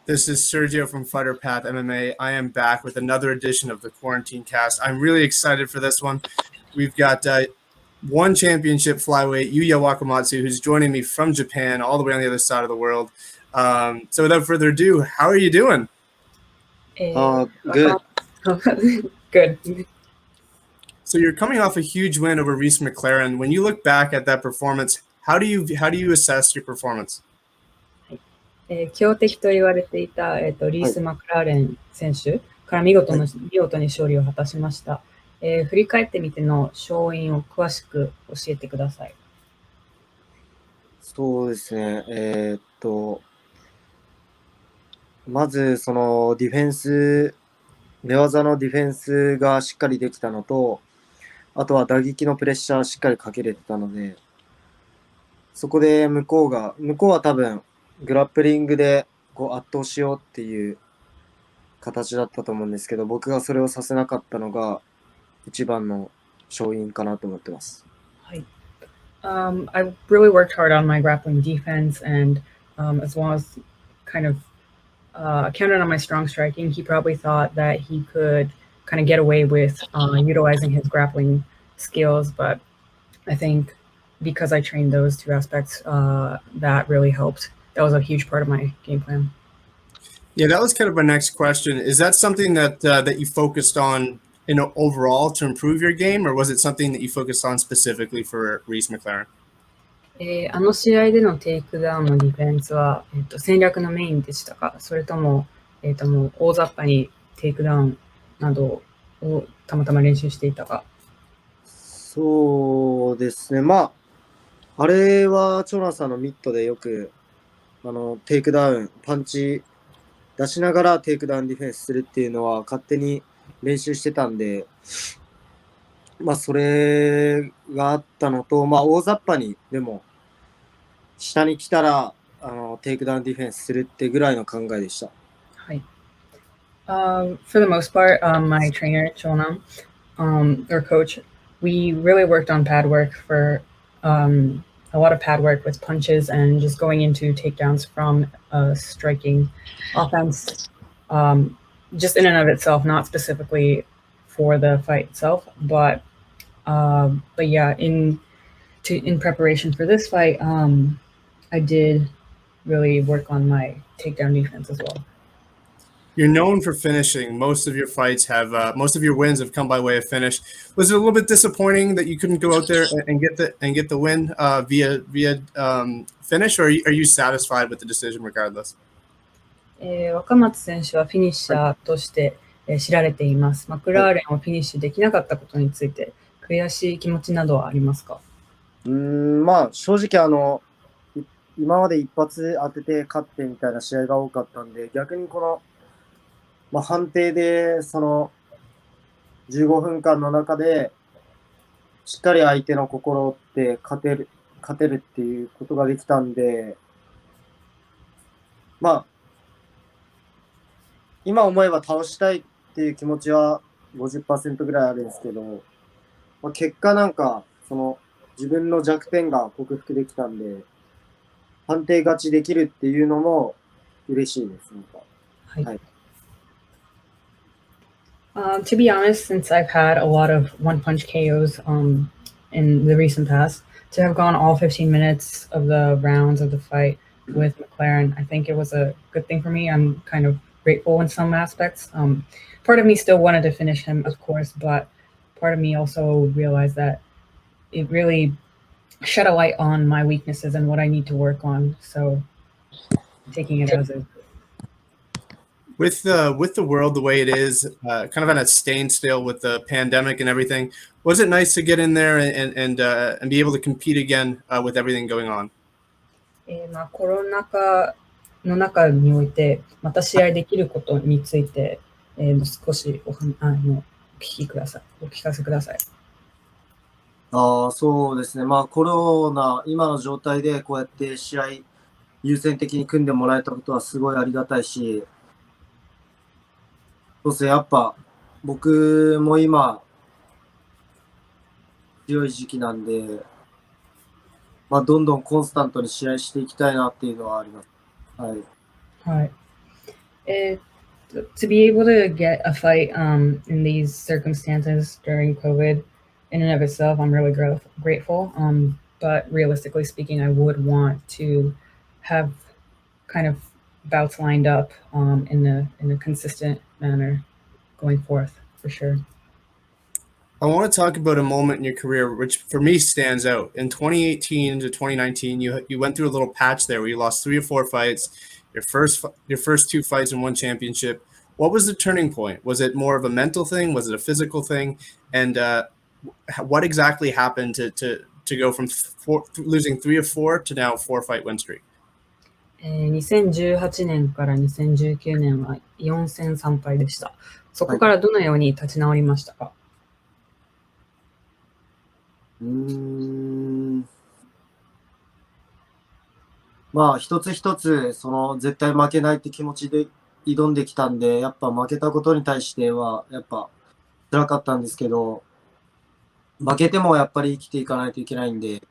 This is Sergio from Fighter Path MMA. I am back with another edition of the Quarantinecast. I'm really excited for this one. We've got one championship flyweight, Yuya Wakamatsu, who's joining me from Japan, all the way on the other side of the world. So without further ado, how are you doing? Good. Good. So you're coming off a huge win over Reese McLaren. When you look back at that performance, how do you assess your performance? 強敵と言われていた、リース・マクラーレン選手から見事に勝利を果たしました。振り返ってみての勝因を詳しく教えてください。そうですね。まずそのディフェンス、寝技のディフェンスがしっかりできたのと、あとは打撃のプレッシャーしっかりかけれてたので、そこで向こうは多分グラップリングでこう圧倒しようっていう形だったと思うんですけど、僕がそれをさせなかったのが一番の勝因かなと思ってます。はい。I really worked hard on my grappling defense and as well as kind of counted on my strong striking. He probably thought that he could kind of get away with utilizing his grappling skills, but I think because I trained those two aspects, that really helped. That was a huge part of my game plan. Yeah, that was kind of my next question. Is that something that that you focused on overall to improve your game, or was it something that you focused on specifically for Reese McLaren? あの試合でのテイクダウンのディフェンスは、戦略のメインでしたか、それとも、もう大雑把にテイクダウンなどをたまたま練習していたか。そうですね。まあ、あれはチョナさんのミットでよくテイクダウン、パンチ出しながらテイクダウンディフェンスするっていうのは勝手に練習してたんで、まあそれがあったのと、まあ大雑把にでも下に来たらテイクダウンディフェンスするってぐらいの考えでした。はい。For the most part, my trainer, Chonan, or coach, we really worked on pad work for a lot of pad work with punches and just going into takedowns from striking offense, just in and of itself, not specifically for the fight itself, but yeah, in preparation for this fight, I did really work on my takedown defense as well. You're known for finishing. Most of your fights have, most of your wins have come by way of finish. Was it a little bit disappointing that you couldn't go out there and get the win via finish, or are you satisfied with the decision regardless? 若松選手はフィニッシャーとして知られています。マクラーレンをフィニッシュできなかったことについて悔しい気持ちなどはありますか？まあ正直今まで一発当てて勝ってみたいな試合が多かったんで、逆にこのまあ、判定でその15分間の中でしっかり相手の心を折って勝てるっていうことができたんで、まあ今思えば倒したいっていう気持ちは 50% ぐらいあるんですけど、まあ、結果なんかその自分の弱点が克服できたんで、判定勝ちできるっていうのも嬉しいです。はい。はい。To be honest, since I've had a lot of one-punch KOs in the recent past, to have gone all 15 minutes of the rounds of the fight with McLaren, I think it was a good thing for me. I'm kind of grateful in some aspects. Part of me still wanted to finish him, of course, but part of me also realized that it really shed a light on my weaknesses and what I need to work on. So taking it as is. With the world the way it is, kind of on a standstill with the pandemic and everything, was it nice to get in there and be able to compete again with everything going on? まあ、コロナ禍の中においてまた試合できることについて、少しお聞かせください。そうですね。まあコロナ今の状態でこうやって試合優先的に組んでもらえたことはすごいありがたいし。そうですね、やっぱ僕も今強い時期なんで、まあ、どんどんコンスタントに試合していきたいなっていうのはあります。はい。はい。To be able to get a fight in these circumstances during COVID, in and of itself, I'm really grateful. But realistically speaking, I would want to have kind of bouts lined up in a consistent manner going forth for sure. I want to talk about a moment in your career which for me stands out. In 2018 to 2019, you went through a little patch there where you lost 3 or 4 fights, your first 2 fights in one championship. What was the turning point? Was it more of a mental thing? Was it a physical thing? And what exactly happened to go from losing 3 or 4 to now 4 fight win streak? 2018年から2019年は4戦3敗でした。そこからどのように立ち直りましたか？まあ一つ一つ絶対負けないって気持ちで挑んできたんで、やっぱ負けたことに対してはやっぱ辛かったんですけど、負けてもやっぱり生きていかないといけないんで、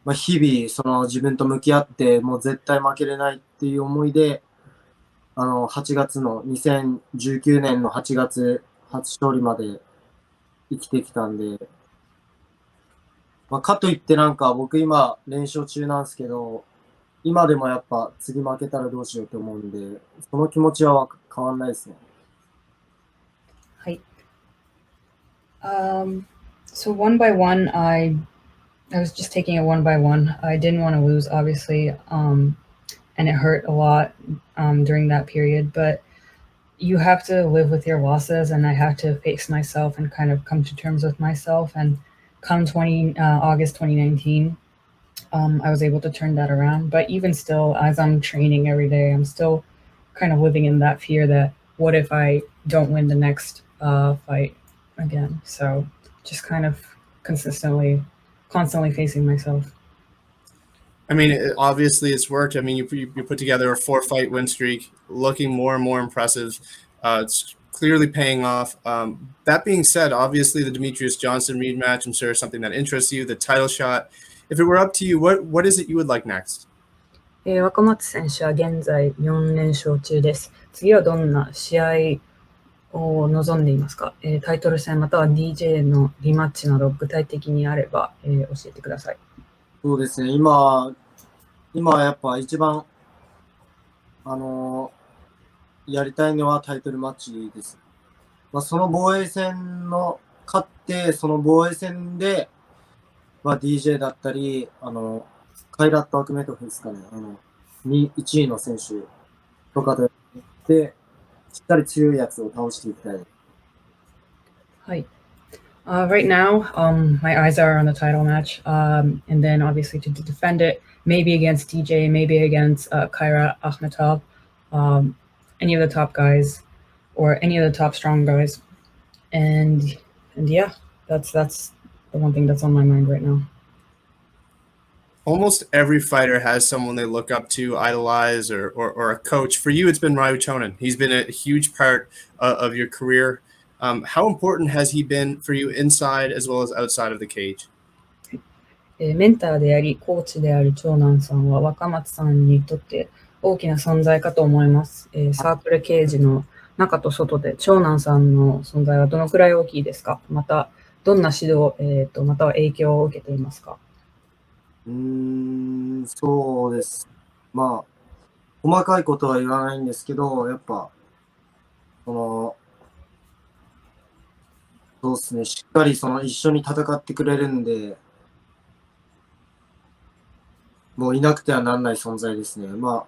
まあ、日々自分と向き合ってもう絶対負けれないっていう思いで、8月の2019年の8月初勝利まで生きてきたんで、まあ、かといってなんか僕今連勝中なんですけど、今でもやっぱ次負けたらどうしようと思うんで、その気持ちは変わんないですね。はい。So one by one, I was just taking it one by one. I didn't want to lose, obviously, and it hurt a lot during that period. But you have to live with your losses, and I have to face myself and kind of come to terms with myself. And come August 2019, I was able to turn that around. But even still, as I'm training every day, I'm still kind of living in that fear that what if I don't win the next fight again? So just kind of constantly facing myself. I mean, obviously it's worked. I mean, you put together a 4 fight win streak, looking more and more impressive. It's clearly paying off. That being said, obviously the Demetrius Johnson rematch, I'm sure, is something that interests you. The title shot. If it were up to you, what is it you would like next? 若松選手は現在4連勝中です。次はどんな試合を望んでいますか？タイトル戦または DJ のリマッチなど具体的にあれば、教えてください。そうですね、今はやっぱ一番、やりたいのはタイトルマッチです。まあ、その防衛戦の勝って、その防衛戦で、まあ、DJ だったり、カイラット・アクメトフですかね、1位の選手とかで、しっかり強いやつを倒していきたい。はい。Right now, my eyes are on the title match, and then obviously to defend it, maybe against DJ, maybe against Kaira Akhmetov, any of the top guys, or any of the top strong guys, and yeah, that's the one thing that's on my mind right now. Almost every fighter has someone they look up to, idolize, or a coach. For you, it's been Ryu Chonan. He's been a huge part of your career. How important has he been for you inside as well as outside of the cage? メンターであり、コーチである長男さんは若松さんにとって大きな存在かと思います。サークルケージの中と外で長男さんの存在はどのくらい大きいですか？また、どんな指導、または影響を受けていますか？そうです。まあ、細かいことは言わないんですけど、やっぱ、そうですね、しっかり一緒に戦ってくれるんで、もういなくてはなんない存在ですね。まあ、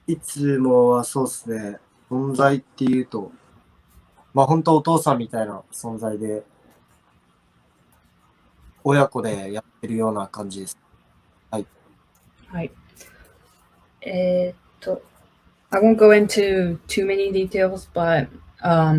いつもはそうですね、存在っていうと、まあ本当お父さんみたいな存在で、親子でやってるような感じです。はい。はい。I won't go into too many details, but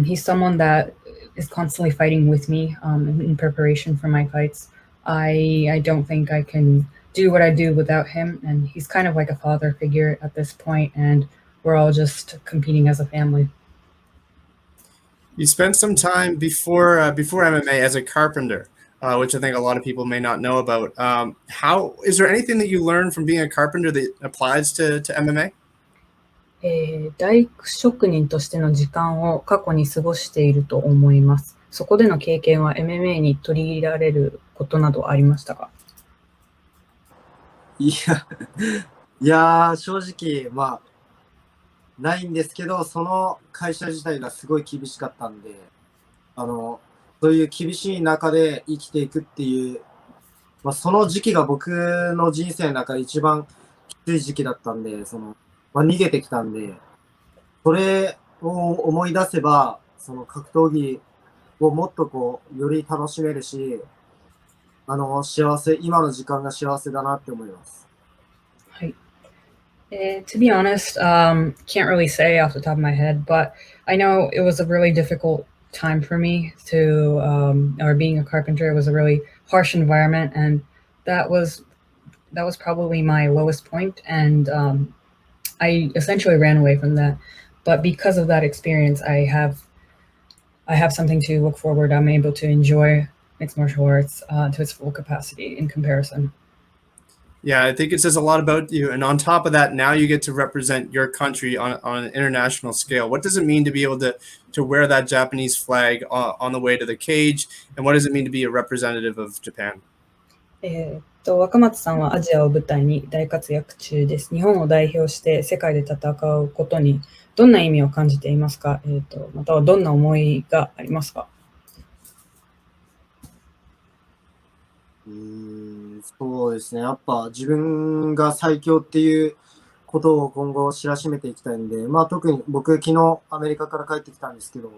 he's someone that is constantly fighting with me in preparation for my fights. I don't think I can do what I do without him, and he's kind of like a father figure at this point, and we're all just competing as a family. You spent some time before MMA as a carpenter, which I think a lot of people may not know about. How is there anything that you learned from being a carpenter that applies to MMA? 大工職人としての時間を過去に過ごしていると思います。そこでの経験は MMA に取り入れられることなどありましたか？いや、正直、ないんですけど、その会社自体がすごい厳しかったんで、そういう厳しい中で生きていくっていう、その時期が僕の人生の中で一番きつい時期だったんで、逃げてきたんで、それを思い出せば、その格闘技をもっとより楽しめるし、今の時間が幸せだなって思います。はい。To be honest, can't really say off the top of my head, but I know it was a really difficult time for me or being a carpenter. It was a really harsh environment, and that was probably my lowest point, and I essentially ran away from that. But because of that experience, I have something to look forward. I'm able to enjoy mixed martial arts to its full capacity in comparison. Yeah, I think it says a lot about you. And on top of that, now you get to represent your country on an international scale. What does it mean to be able to wear that Japanese flag on the way to the cage? And what does it mean to be a representative of Japan? 若松さんはアジアを舞台に大活躍中です。日本を代表して世界で戦うことにどんな意味を感じていますか？またはどんな思いがありますか？そうですね。やっぱ自分が最強っていうことを今後知らしめていきたいんで、特に僕昨日アメリカから帰ってきたんですけど、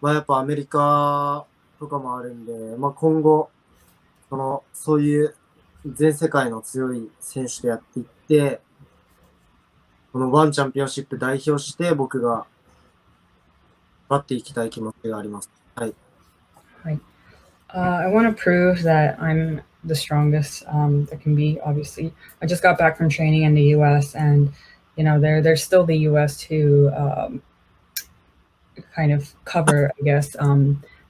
やっぱアメリカとかもあるんで、今後、そういう全世界の強い選手とやっていって、このワンチャンピオンシップ代表して僕が待っていきたい気持ちがあります。はい。はい。I want to prove that I'm the strongest that can be. Obviously, I just got back from training in the U.S. and there's still the U.S. to kind of cover, I guess,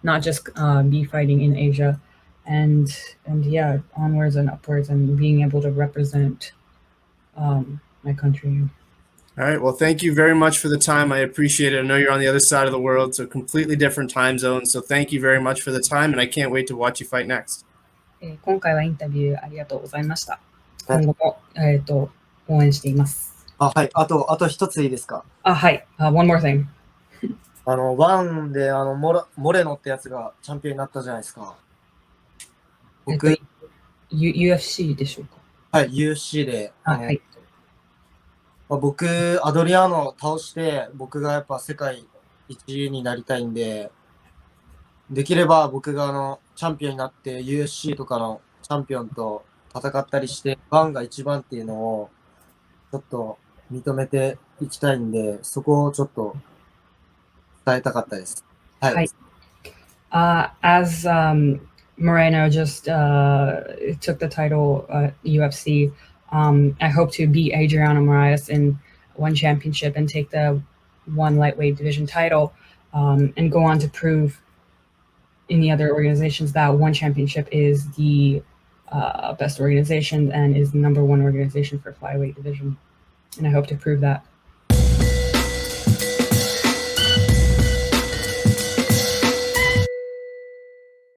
not just be fighting in Asia, and yeah, onwards and upwards, and being able to represent my country. All right. Well, thank you very much for the time. I appreciate it. I know you're on the other side of the world, so completely different time zones. So thank you very much for the time, and I can't wait to watch you fight next. 今回はインタビューありがとうございました。今後も、応援しています。はい。あと一ついいですか？はい。one more thing. ワンでモレノってやつがチャンピオンになったじゃないですか。僕、UFC でしょうか？はい、UFC で。はい。僕、アドリアーノを倒して、僕がやっぱ世界一になりたいんで、できれば僕がチャンピオンになって UFC とかのチャンピオンと戦ったりして、ワンが一番っていうのをちょっと認めていきたいんで、そこをちょっと伝えたかったです。はい。はい。As Moreno just took the title UFC, I hope to beat Adriano Moraes in one championship and take the one lightweight division title, and go on to prove in the other organizations that one championship is the best organization and is the number one organization for flyweight division. And I hope to prove that.